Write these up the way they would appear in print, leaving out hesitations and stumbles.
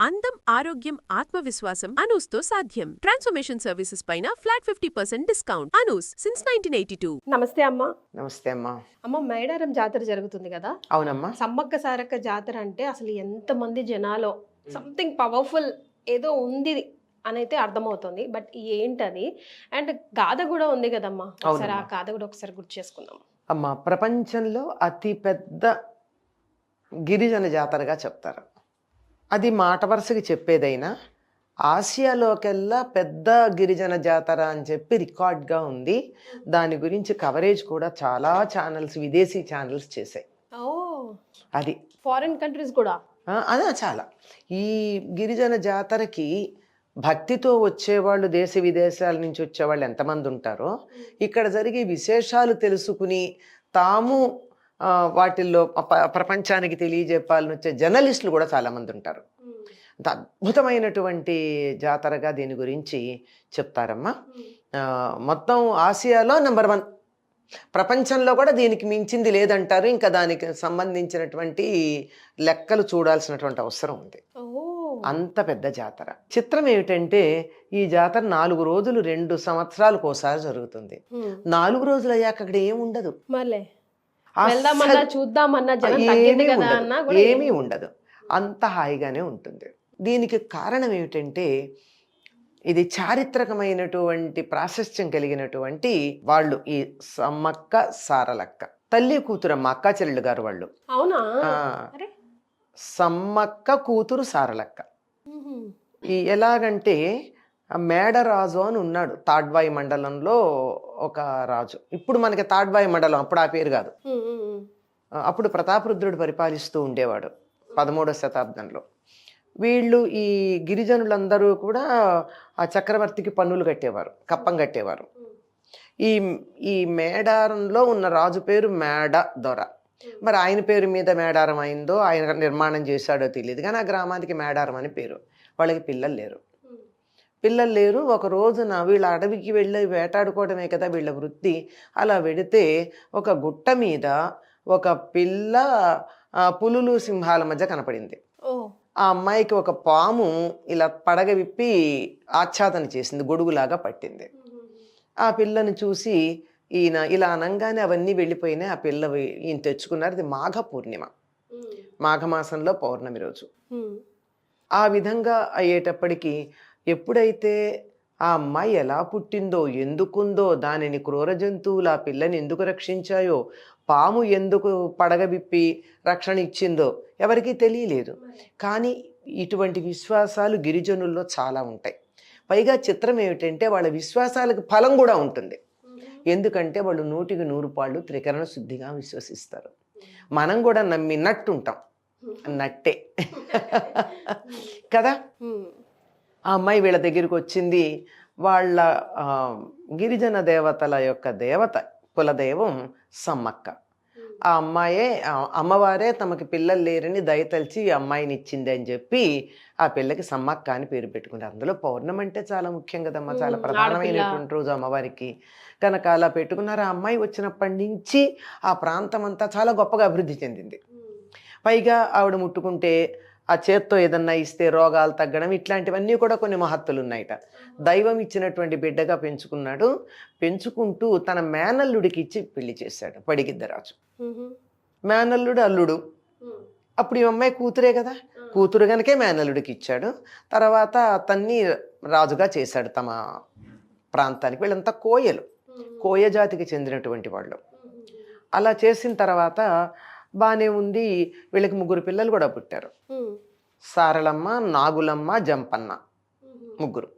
అందం, ఆరోగ్యం, ఆత్మవిశ్వాసం అనూస్తో సాధ్యం. ట్రాన్స్ఫర్మేషన్ సర్వీసెస్ పైన ఫ్లాట్ 50% డిస్కౌంట్. అనూస్ సిన్స్ 1982. నమస్తే అమ్మా. నమస్తే అమ్మా. అమ్మ, మేడారం జాతర జరుగుతుంది కదా. అవునమ్మా. సమ్మక్క సారక్క జాతర అంటే అసలు ఎంతమంది జనాలో సంథింగ్ పవర్ఫుల్ ఏదో ఉంది అని అయితే అర్థమవుతుంది. బట్ ఏంటది? అండ్ గాథ కూడా ఉంది కదమ్మా, ఒకసారి ఆ గాథ కూడా ఒకసారి గుర్తు చేసుకుందాం. అమ్మా, ప్రపంచంలో అతి పెద్ద గిరిజన జాతరగా చెప్తారు. అది మాట వరుసకి చెప్పేదైనా ఆసియాలోకెల్లా పెద్ద గిరిజన జాతర అని చెప్పి రికార్డ్గా ఉంది. దాని గురించి కవరేజ్ కూడా చాలా ఛానల్స్, విదేశీ ఛానల్స్ చేశాయి. అది ఫారిన్ కంట్రీస్ కూడా అదే చాలా. ఈ గిరిజన జాతరకి భక్తితో వచ్చేవాళ్ళు దేశ విదేశాల నుంచి వచ్చేవాళ్ళు ఎంతమంది ఉంటారో, ఇక్కడ జరిగే విశేషాలు తెలుసుకుని తాము వాటిల్లో ప్రపంచానికి తెలియజెప్పాలని వచ్చే జర్నలిస్టులు కూడా చాలామంది ఉంటారు. అంత అద్భుతమైనటువంటి జాతరగా దీని గురించి చెప్తారమ్మా. మొత్తం ఆసియాలో నెంబర్ 1, ప్రపంచంలో కూడా దీనికి మించింది లేదంటారు. ఇంకా దానికి సంబంధించినటువంటి లెక్కలు చూడాల్సినటువంటి అవసరం ఉంది. అంత పెద్ద జాతర. చిత్రం ఏమిటంటే, ఈ జాతర 4 రోజులు 2 సంవత్సరాలకు ఒకసారి జరుగుతుంది. 4 రోజులు అయ్యాక అక్కడ ఏముండదు, ఏమీ ఉండదు. అంత హాయిగానే ఉంటుంది. దీనికి కారణం ఏమిటంటే, ఇది చారిత్రకమైనటువంటి ప్రాశస్త్యం కలిగినటువంటి వాళ్ళు ఈ సమ్మక్క సారలక్క తల్లి కూతురమ్మ, అక్కా చెల్లెళ్ళు గారు వాళ్ళు. అవునా? సమ్మక్క కూతురు సారలక్క. ఎలాగంటే మేడరాజు అని ఉన్నాడు తాడ్వాయి మండలంలో ఒక రాజు. ఇప్పుడు మనకి తాడ్వాయి మండలం, అప్పుడు ఆ పేరు కాదు. అప్పుడు ప్రతాపరుద్రుడు పరిపాలిస్తూ ఉండేవాడు 13వ శతాబ్దంలో. వీళ్ళు ఈ గిరిజనులందరూ కూడా ఆ చక్రవర్తికి పన్నులు కట్టేవారు, కప్పం కట్టేవారు. ఈ మేడారంలో ఉన్న రాజు పేరు మేడ దొర. మరి ఆయన పేరు మీద మేడారం అయిందో, ఆయన నిర్మాణం చేశాడో తెలియదు, కానీ ఆ గ్రామానికి మేడారం అని పేరు. వాళ్ళకి పిల్లలు లేరు. ఒక రోజున వీళ్ళ అడవికి వెళ్ళి వేటాడుకోవడమే కదా వీళ్ళ వృత్తి. అలా వెడితే ఒక గుట్ట మీద ఒక పిల్ల పులులు సింహాల మధ్య కనపడింది. ఆ అమ్మాయికి ఒక పాము ఇలా పడగ విప్పి ఆచ్ఛాదన చేసింది, గొడుగులాగా పట్టింది. ఆ పిల్లని చూసి ఈయన ఇలా అనంగానే అవన్నీ వెళ్ళిపోయినాయి. ఆ పిల్ల ఈయన తెచ్చుకున్నారు. ఇది మాఘ పూర్ణిమ, మాఘమాసంలో పౌర్ణమి రోజు. ఆ విధంగా అయ్యేటప్పటికీ ఎప్పుడైతే ఆ అమ్మాయి ఎలా పుట్టిందో, ఎందుకుందో, దానిని క్రూర జంతువులు ఆ పిల్లని ఎందుకు రక్షించాయో, పాము ఎందుకు పడగబిప్పి రక్షణ ఇచ్చిందో ఎవరికీ తెలియలేదు. కానీ ఇటువంటి విశ్వాసాలు గిరిజనుల్లో చాలా ఉంటాయి. పైగా చిత్రం ఏమిటంటే, వాళ్ళ విశ్వాసాలకు ఫలం కూడా ఉంటుంది. ఎందుకంటే వాళ్ళు 100కి 100 పాళ్ళు త్రికరణ శుద్ధిగా విశ్వసిస్తారు. మనం కూడా నమ్మినట్టుంటాం, నట్టే కదా. ఆ అమ్మాయి వీళ్ళ దగ్గరికి వచ్చింది. వాళ్ళ గిరిజన దేవతల యొక్క దేవత, కులదైవం సమ్మక్క. ఆ అమ్మాయే, అమ్మవారే తమకి పిల్లలు లేరని దయతలిచి ఈ అమ్మాయిని ఇచ్చింది అని చెప్పి ఆ పిల్లకి సమ్మక్క అని పేరు పెట్టుకుంటారు. అందులో పౌర్ణమి అంటే చాలా ముఖ్యం కదమ్మా, చాలా ప్రధానమైనటువంటి రోజు అమ్మవారికి. కనుక అలా పెట్టుకున్నారు. ఆ అమ్మాయి వచ్చినప్పటి నుంచి ఆ ప్రాంతం అంతా చాలా గొప్పగా అభివృద్ధి చెందింది. పైగా ఆవిడ ముట్టుకుంటే ఆ చేత్తో ఏదన్నా ఇస్తే రోగాలు తగ్గడం, ఇట్లాంటివన్నీ కూడా కొన్ని మహత్తులు ఉన్నాయట. దైవం ఇచ్చినటువంటి బిడ్డగా పెంచుకున్నాడు. పెంచుకుంటూ తన మేనల్లుడికి ఇచ్చి పెళ్లి చేశాడు, పడిగిద్దరాజు. మేనల్లుడు అల్లుడు. అప్పుడు ఈ అమ్మాయి కూతురే కదా, కూతురు కనుకే మేనల్లుడికి ఇచ్చాడు. తర్వాత అతన్ని రాజుగా చేశాడు తమ ప్రాంతానికి. వీళ్ళంతా కోయ జాతికి చెందినటువంటి వాళ్ళు. అలా చేసిన తర్వాత బాగానే ఉంది. వీళ్ళకి 3 పిల్లలు కూడా పుట్టారు. సారలమ్మ, నాగులమ్మ, జంపన్న, 3.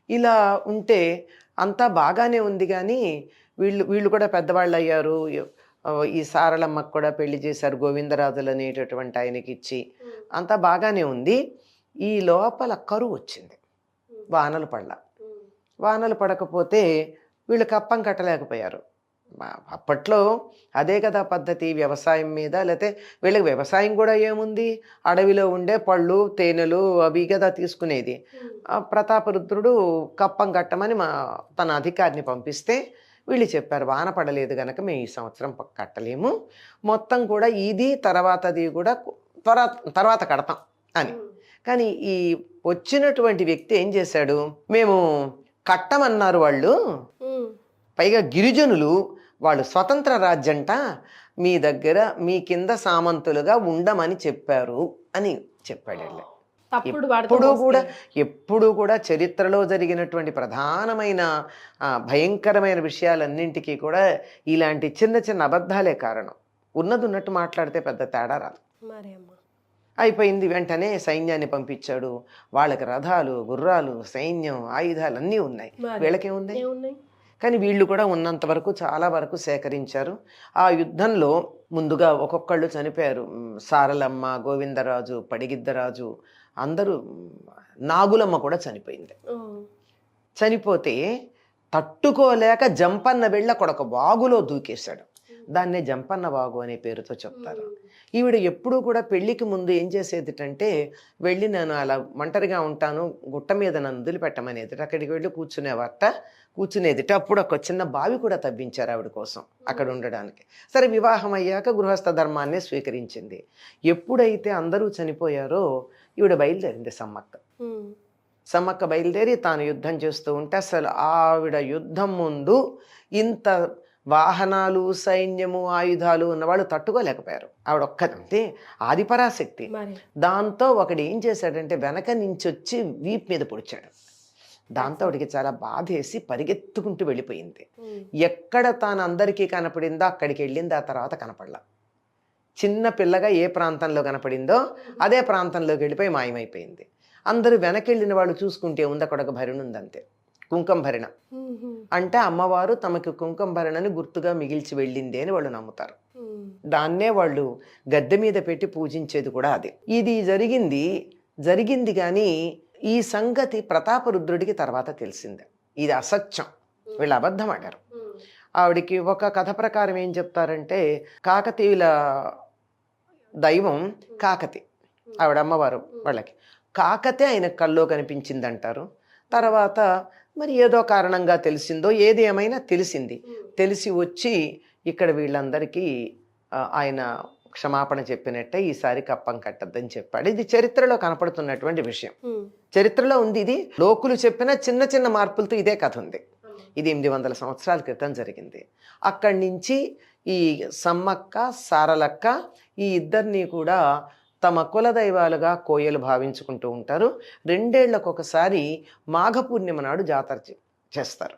ఇలా ఉంటే అంతా బాగానే ఉంది. కానీ వీళ్ళు కూడా పెద్దవాళ్ళు అయ్యారు. ఈ సారలమ్మకు కూడా పెళ్లి చేశారు, గోవిందరాజులు అనేటటువంటి ఆయనకి ఇచ్చి. అంతా బాగానే ఉంది. ఈ లోపల కరువు వచ్చింది, వానలు పడకపోతే వీళ్ళు కప్పం కట్టలేకపోయారు. అప్పట్లో అదే కదా పద్ధతి, వ్యవసాయం మీద. లేకపోతే వీళ్ళకి వ్యవసాయం కూడా ఏముంది, అడవిలో ఉండే పళ్ళు తేనెలు అవి కదా తీసుకునేది. ప్రతాపరుద్రుడు కప్పం కట్టమని తన అధికారిని పంపిస్తే వీళ్ళు చెప్పారు, వాన పడలేదు కనుక మేము ఈ సంవత్సరం కట్టలేము, మొత్తం కూడా ఇది తర్వాతది కూడా తర్వాత కడతాం అని. కానీ ఈ వచ్చినటువంటి వ్యక్తి ఏం చేశాడు, మేము కట్టమన్నారు వాళ్ళు, పైగా గిరిజనులు వాళ్ళు స్వతంత్ర రాజ్యంట, మీ దగ్గర మీ కింద సామంతులుగా ఉండమని చెప్పారు అని చెప్పాడు. ఎప్పుడు కూడా చరిత్రలో జరిగినటువంటి ప్రధానమైన భయంకరమైన విషయాలన్నింటికీ కూడా ఇలాంటి చిన్న చిన్న అబద్ధాలే కారణం. ఉన్నది ఉన్నట్టు మాట్లాడితే పెద్ద తేడా రాదు. అయిపోయింది, వెంటనే సైన్యాన్ని పంపించాడు. వాళ్ళకి రథాలు, గుర్రాలు, సైన్యం, ఆయుధాలు అన్నీ ఉన్నాయి. వీళ్ళకేమున్నాయి? కానీ వీళ్ళు కూడా ఉన్నంత వరకు చాలా వరకు సేకరించారు. ఆ యుద్ధంలో ముందుగా ఒక్కొక్కళ్ళు చనిపోయారు. సారలమ్మ, గోవిందరాజు, పడిగిద్దరాజు, అందరూ, నాగులమ్మ కూడా చనిపోయింది. చనిపోతే తట్టుకోలేక జంపన్న వెళ్ళి అక్కడ ఒక వాగులో దూకేశాడు. దాన్నే జంపన్న వాగు అనే పేరుతో చెప్తారు. ఈవిడ ఎప్పుడూ కూడా పెళ్లికి ముందు ఏం చేసేదిటంటే, వెళ్ళి నేను అలా ఒంటరిగా ఉంటాను, గుట్ట మీద నన్ను వదిలిపెట్టమనేది. అక్కడికి వెళ్ళి కూర్చునేదిట. అప్పుడు ఒక చిన్న బావి కూడా తవ్వించారు ఆవిడ కోసం అక్కడ ఉండడానికి. సరే, వివాహం అయ్యాక గృహస్థ ధర్మాన్ని స్వీకరించింది. ఎప్పుడైతే అందరూ చనిపోయారో ఈవిడ బయలుదేరింది. సమ్మక్క బయలుదేరి తాను యుద్ధం చేస్తూ ఉంటే, అసలు ఆవిడ యుద్ధం ముందు ఇంత వాహనాలు, సైన్యము, ఆయుధాలు ఉన్నవాళ్ళు తట్టుకోలేకపోయారు. ఆవిడ ఒక్కతే ఆదిపరాశక్తి. దాంతో ఒకడు ఏం చేశాడంటే, వెనక నుంచి వచ్చి వీపు మీద పొడిచాడు. దాంతో ఆవిడికి చాలా బాధేసి పరిగెత్తుకుంటూ వెళ్ళిపోయింది. ఎక్కడ తాను అందరికీ కనపడిందో అక్కడికి వెళ్ళింది. ఆ తర్వాత కనపడలా. చిన్న పిల్లగా ఏ ప్రాంతంలో కనపడిందో అదే ప్రాంతంలోకి వెళ్ళిపోయి మాయమైపోయింది. అందరూ వెనకెళ్ళిన వాళ్ళు చూసుకుంటే ఉంది అక్కడ ఒక భరిణ ఉందంతే, కుంకం భరిణ. అంటే అమ్మవారు తమకు కుంకం భరణని గుర్తుగా మిగిల్చి వెళ్ళింది అని వాళ్ళు నమ్ముతారు. దాన్నే వాళ్ళు గద్దె మీద పెట్టి పూజించేది కూడా అదే. ఇది జరిగింది కానీ ఈ సంగతి ప్రతాపరుద్రుడికి తర్వాత తెలిసిందే. ఇది అసత్యం, వీళ్ళు అబద్ధం ఆడారు. ఆవిడికి ఒక కథ ప్రకారం ఏం చెప్తారంటే, కాకతీయుల దైవం కాకతి, ఆవిడ అమ్మవారు వాళ్ళకి. కాకతే ఆయన కల్లో కనిపించింది అంటారు. తర్వాత మరి ఏదో కారణంగా తెలిసిందో, ఏది ఏమైనా తెలిసి వచ్చి ఇక్కడ వీళ్ళందరికీ ఆయన క్షమాపణ చెప్పినట్టే ఈసారి కప్పం కట్టద్దని చెప్పాడు. ఇది చరిత్రలో కనపడుతున్నటువంటి విషయం. చరిత్రలో ఉంది. ఇది లోకులు చెప్పిన చిన్న చిన్న మార్పులతో ఇదే కథ ఉంది. ఇది 800 సంవత్సరాల క్రితం జరిగింది. అక్కడి నుంచి ఈ సమ్మక్క, సారలక్క ఈ ఇద్దరిని కూడా తమ కులదైవాలుగా కోయలు భావించుకుంటూ ఉంటారు. 2 ఏళ్లకు ఒకసారి మాఘ పూర్ణిమ నాడు జాతర చేస్తారు.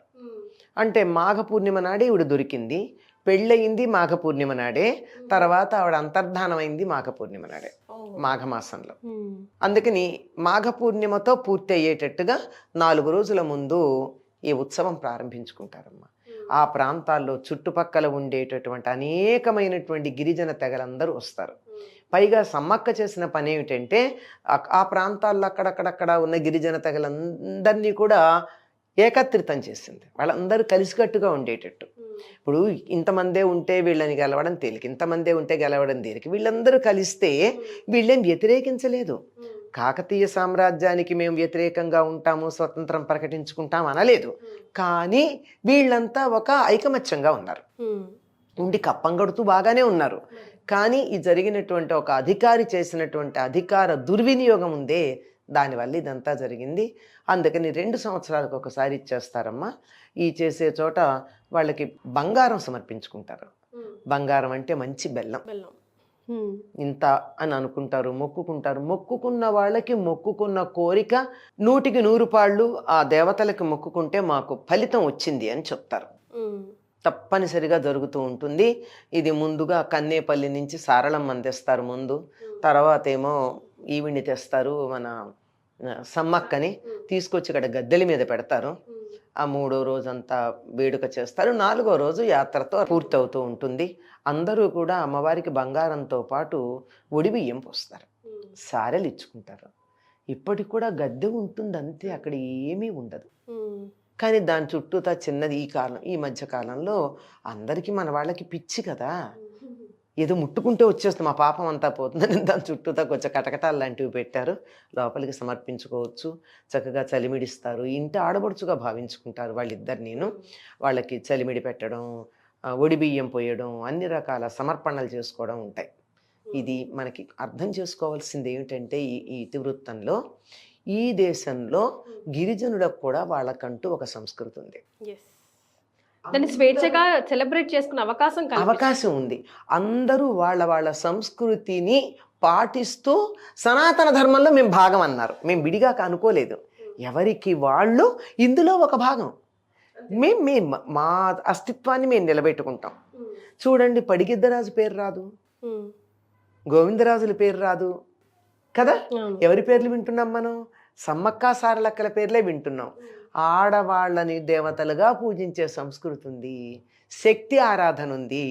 అంటే మాఘ పూర్ణిమ నాడే ఈవిడ దొరికింది, పెళ్ళయింది మాఘ పూర్ణిమ నాడే, తర్వాత ఆవిడ అంతర్ధానమైంది మాఘ పూర్ణిమ నాడే, మాఘమాసంలో. అందుకని మాఘ పూర్ణిమతో పూర్తి అయ్యేటట్టుగా 4 రోజుల ముందు ఈ ఉత్సవం ప్రారంభించుకుంటారమ్మా. ఆ ప్రాంతాల్లో చుట్టుపక్కల ఉండేటటువంటి అనేకమైనటువంటి గిరిజన తెగలందరూ వస్తారు. పైగా సమ్మక్క చేసిన పని ఏమిటంటే, ఆ ప్రాంతాల్లో అక్కడక్కడక్కడ ఉన్న గిరిజన తెగలందరినీ కూడా ఏకత్రితం చేసింది. వాళ్ళందరూ కలిసికట్టుగా ఉండేటట్టు. ఇప్పుడు ఇంతమందే ఉంటే వీళ్ళని గెలవడం తేలిక, ఇంతమందే ఉంటే గెలవడం తేలిక. వీళ్ళందరూ కలిస్తే వీళ్ళేం వ్యతిరేకించలేదు. కాకతీయ సామ్రాజ్యానికి మేము వ్యతిరేకంగా ఉంటాము, స్వతంత్రం ప్రకటించుకుంటాం అనలేదు. కానీ వీళ్ళంతా ఒక ఐకమత్యంగా ఉన్నారు. ఉండి కప్పం కడుతూ బాగానే ఉన్నారు. కానీ ఈ జరిగినటువంటి ఒక అధికారి చేసినటువంటి అధికార దుర్వినియోగం ఉందే, దానివల్ల ఇదంతా జరిగింది. అందుకని 2 సంవత్సరాలకు ఒకసారి ఇచ్చేస్తారమ్మా. ఈ చేసే చోట వాళ్ళకి బంగారం సమర్పించుకుంటారు. బంగారం అంటే మంచి బెల్లం. ఇంత అని అనుకుంటారు, మొక్కుకుంటారు. మొక్కుకున్న వాళ్ళకి మొక్కుకున్న కోరిక 100కి 100 పాళ్ళు ఆ దేవతలకు మొక్కుకుంటే మాకు ఫలితం వచ్చింది అని చెప్తారు. తప్పనిసరిగా జరుగుతూ ఉంటుంది. ఇది ముందుగా కన్నేపల్లి నుంచి సారళమ్మని తెస్తారు ముందు, తర్వాత ఏమో ఈవిడిని తెస్తారు, మన సమ్మక్కని తీసుకొచ్చి ఇక్కడ గద్దెల మీద పెడతారు. ఆ 3వ రోజంతా వేడుక చేస్తారు. 4వ రోజు యాత్రతో పూర్తవుతూ ఉంటుంది. అందరూ కూడా అమ్మవారికి బంగారంతో పాటు ఒడిబియ్యం పోస్తారు, సారెలు ఇచ్చుకుంటారు. ఇప్పటికి కూడా గద్దె ఉంటుంది అంతే, అక్కడ ఏమీ ఉండదు. కానీ దాని చుట్టూతా చిన్నది. ఈ మధ్య కాలంలో అందరికీ మన వాళ్ళకి పిచ్చి కదా, ఏదో ముట్టుకుంటే వచ్చేస్తుంది, మా పాపం అంతా పోతుందని దాని చుట్టూతా కొంచెం కటకటాలు లాంటివి పెట్టారు. లోపలికి సమర్పించుకోవచ్చు, చక్కగా చలిమిడిస్తారు. ఇంటి ఆడబడుచుగా భావించుకుంటారు వాళ్ళిద్దరినీను. వాళ్ళకి చలిమిడి పెట్టడం, ఒడి బియ్యం పోయడం, అన్ని రకాల సమర్పణలు చేసుకోవడం ఉంటాయి. ఇది మనకి అర్థం చేసుకోవాల్సింది ఏమిటంటే ఈ ఇతివృత్తంలో ఈ దేశంలో గిరిజనులకు కూడా వాళ్ళకంటూ ఒక సంస్కృతి ఉంది, దాన్ని స్వేచ్ఛగా సెలబ్రేట్ చేసుకునే అవకాశం ఉంది. అందరూ వాళ్ళ వాళ్ళ సంస్కృతిని పాటిస్తూ సనాతన ధర్మంలో మేము భాగం అన్నారు. మేము విడిగా అనుకోలేదు, ఎవరికి వాళ్ళు ఇందులో ఒక భాగం. మేము మా అస్తిత్వాన్ని మేము నిలబెట్టుకుంటాం. చూడండి, పడిగిద్దరాజు పేరు రాదు, గోవిందరాజుల పేరు రాదు కదా. ఎవరి పేర్లు వింటున్నాం మనం? సమ్మక్క సారలక్కల పేర్లే వింటున్నాం. ఆడవాళ్ళని దేవతలుగా పూజించే సంస్కృతి ఉంది, శక్తి ఆరాధన ఉంది,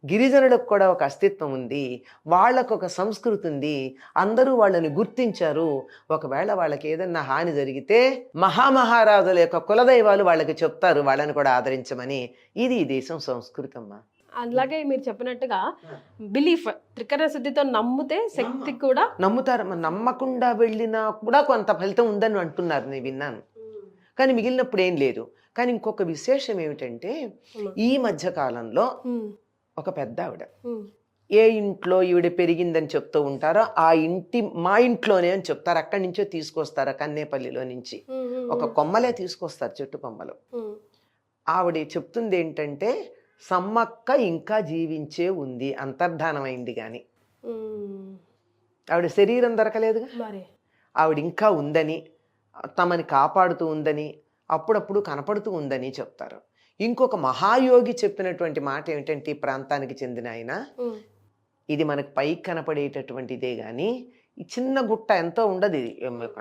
గిరిజనులకు కూడా ఒక అస్తిత్వం ఉంది, వాళ్ళకు ఒక సంస్కృతి ఉంది, అందరూ వాళ్ళని గుర్తించారు. ఒకవేళ వాళ్ళకి ఏదన్నా హాని జరిగితే మహామహారాజుల యొక్క కులదైవాలు వాళ్ళకి చెప్తారు వాళ్ళని కూడా ఆదరించమని. ఇది ఈ దేశం సంస్కృతి అమ్మా. అలాగే మీరు చెప్పినట్టుగా బిలీఫ్, త్రికరణ శుద్ధితో నమ్మితే శక్తి కూడా నమ్ముతారమ్మా. నమ్మకుండా వెళ్ళినా కూడా కొంత ఫలితం ఉందని అంటున్నారు, నేను విన్నాను. కానీ మిగిలినప్పుడు ఏం లేదు. కానీ ఇంకొక విశేషం ఏమిటంటే, ఈ మధ్య కాలంలో ఒక పెద్ద ఆవిడ ఏ ఇంట్లో ఈవిడ పెరిగిందని చెప్తూ ఉంటారో ఆ ఇంటి మా ఇంట్లోనే అని చెప్తారు. అక్కడి నుంచో తీసుకొస్తారు, కన్నేపల్లిలో నుంచి ఒక కొమ్మలే తీసుకొస్తారు, చెట్టు కొమ్మలు. ఆవిడ చెప్తుంది ఏంటంటే, సమ్మక్క ఇంకా జీవించే ఉంది, అంతర్ధానమైంది కానీ ఆవిడ శరీరం దొరకలేదుగా, ఆవిడ ఇంకా ఉందని, తమని కాపాడుతూ ఉందని, అప్పుడప్పుడు కనపడుతూ ఉందని చెప్తారు. ఇంకొక మహాయోగి చెప్పినటువంటి మాట ఏమిటంటే, ఈ ప్రాంతానికి చెందిన ఆయన, ఇది మనకు పైకి కనపడేటటువంటిదే కానీ ఈ చిన్న గుట్ట ఎంతో ఉండదు, ఇది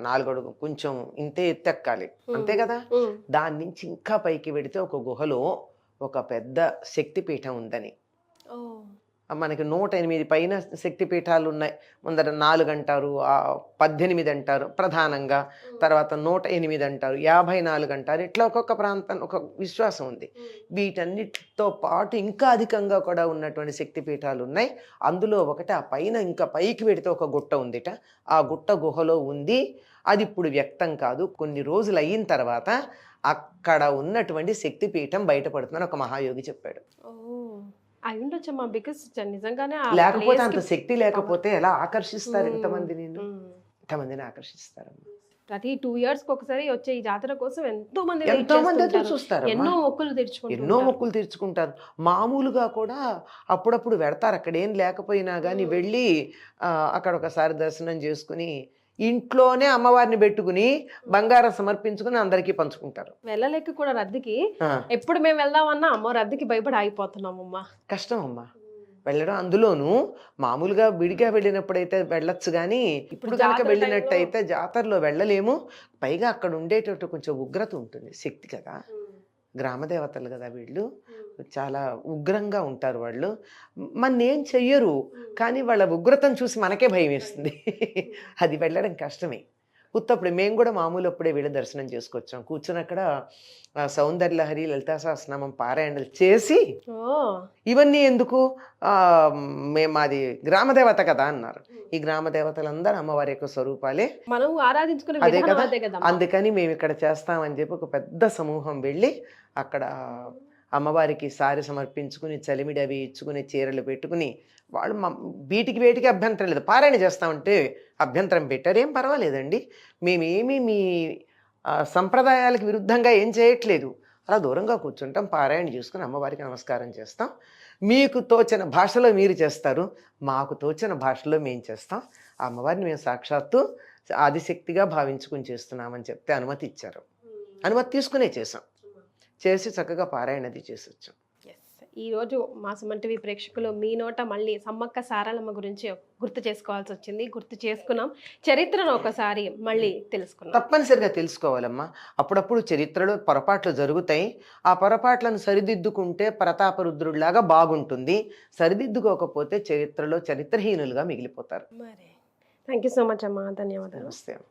4 అడుగు కొంచెం ఇంతే ఎత్తెక్కాలి అంతే కదా. దాని నుంచి ఇంకా పైకి వెడితే ఒక గుహలో ఒక పెద్ద శక్తిపీఠం ఉందని. మనకి 108 పైన శక్తిపీఠాలు ఉన్నాయి. ముందర 4 అంటారు, 18 అంటారు ప్రధానంగా, తర్వాత 108 అంటారు, 54 అంటారు. ఇట్లా ఒక్కొక్క ప్రాంతం ఒక విశ్వాసం ఉంది. వీటన్నిటితో పాటు ఇంకా అధికంగా కూడా ఉన్నటువంటి శక్తిపీఠాలు ఉన్నాయి. అందులో ఒకటి ఆ పైన ఇంకా పైకి వెడితే ఒక గుట్ట ఉందిట. ఆ గుట్ట గుహలో ఉంది. అది ఇప్పుడు వ్యక్తం కాదు, కొన్ని రోజులు అయిన తర్వాత అక్కడ ఉన్నటువంటి శక్తిపీఠం బయటపడుతుందని ఒక మహాయోగి చెప్పాడు. అయి ఉండొచ్చమ్మా, బికాస్ నిజంగానే లేకపోతే అంత శక్తి లేకపోతే ఎలా ఆకర్షిస్తారు ఎంతమందిని? ఎంతమందిని ఆకర్షిస్తారమ్మా. ప్రతి 2 years ఒకసారి వచ్చే ఈ జాతర కోసం ఎంతో మంది చూస్తారు, ఎన్నో మొక్కులు తీర్చుకుంటారు. మామూలుగా కూడా అప్పుడప్పుడు వెడతారు, అక్కడ ఏం లేకపోయినా కానీ వెళ్ళి అక్కడ ఒకసారి దర్శనం చేసుకుని ఇంట్లోనే అమ్మవారిని పెట్టుకుని బంగారం సమర్పించుకుని అందరికీ పంచుకుంటారు. వెళ్ళలేక కూడా రద్దీకి ఎప్పుడు మేము వెళ్దామన్నా అమ్మో రద్దీకి భయపడి ఆగిపోతున్నామమ్మా. కష్టం అమ్మా వెళ్ళడం. అందులోనూ మామూలుగా విడిగా వెళ్ళినప్పుడైతే వెళ్ళొచ్చు, కానీ ఇప్పుడు కనుక వెళ్ళినట్టయితే జాతరలో వెళ్ళలేము. పైగా అక్కడ ఉండేటట్టు కొంచెం ఉగ్రత ఉంటుంది, శక్తి కదా, గ్రామదేవతలు కదా వీళ్ళు, చాలా ఉగ్రంగా ఉంటారు వాళ్ళు. మన్నేం చెయ్యరు, కానీ వాళ్ళ ఉగ్రతను చూసి మనకే భయం వేస్తుంది. అది వెళ్ళడం కష్టమే. ఉత్తప్పుడు మేము కూడా మామూలు అప్పుడే వెళ్ళి దర్శనం చేసుకొచ్చాం. కూర్చొని అక్కడ సౌందర్యలహరి, లలితా సహస్రనామం పారాయణలు చేసి, ఇవన్నీ ఎందుకు, మేము అది గ్రామదేవత కదా అన్నారు. ఈ గ్రామదేవతలందరూ అమ్మవారి యొక్క స్వరూపాలే, మనం ఆరాధించుకునే అదే కదా. అందుకని మేము ఇక్కడ చేస్తామని చెప్పి ఒక పెద్ద సమూహం వెళ్ళి అక్కడ అమ్మవారికి సారి సమర్పించుకుని, చలిమిడి అవి ఇచ్చుకుని, చీరలు పెట్టుకుని, వాళ్ళు వీటికి అభ్యంతరం లేదు. పారాయణ చేస్తామంటే అభ్యంతరం పెట్టారు, ఏం పర్వాలేదండి, మేమేమి మీ సంప్రదాయాలకు విరుద్ధంగా ఏం చేయట్లేదు. అలా దూరంగా కూర్చుంటాం, పారాయణ చేసుకుని అమ్మవారికి నమస్కారం చేస్తాం. మీకు తోచిన భాషలో మీరు చేస్తారు, మాకు తోచిన భాషలో మేము చేస్తాం. ఆ అమ్మవారిని మేము సాక్షాత్తు ఆదిశక్తిగా భావించుకుని చేస్తున్నామని చెప్తే అనుమతి ఇచ్చారు. అనుమతి తీసుకునే చేసి చక్కగా పారాయణది చేసి వచ్చాం. ఈరోజు మా సుమన్ టీవీ ప్రేక్షకులు మీ నోట మళ్ళీ సమ్మక్క సారలమ్మ గురించి గుర్తు చేసుకోవాల్సి వచ్చింది. గుర్తు చేసుకున్నాం, చరిత్రను ఒకసారి మళ్ళీ తెలుసుకున్నాం. తప్పనిసరిగా తెలుసుకోవాలమ్మా. అప్పుడప్పుడు చరిత్రలో పొరపాట్లు జరుగుతాయి, ఆ పొరపాట్లను సరిదిద్దుకుంటే ప్రతాపరుద్రుడిలాగా బాగుంటుంది. సరిదిద్దుకోకపోతే చరిత్రలో చరిత్రహీనులుగా మిగిలిపోతారు. మరి థ్యాంక్ యూ సో మచ్ అమ్మా, ధన్యవాదాలు. నమస్తే అమ్మా.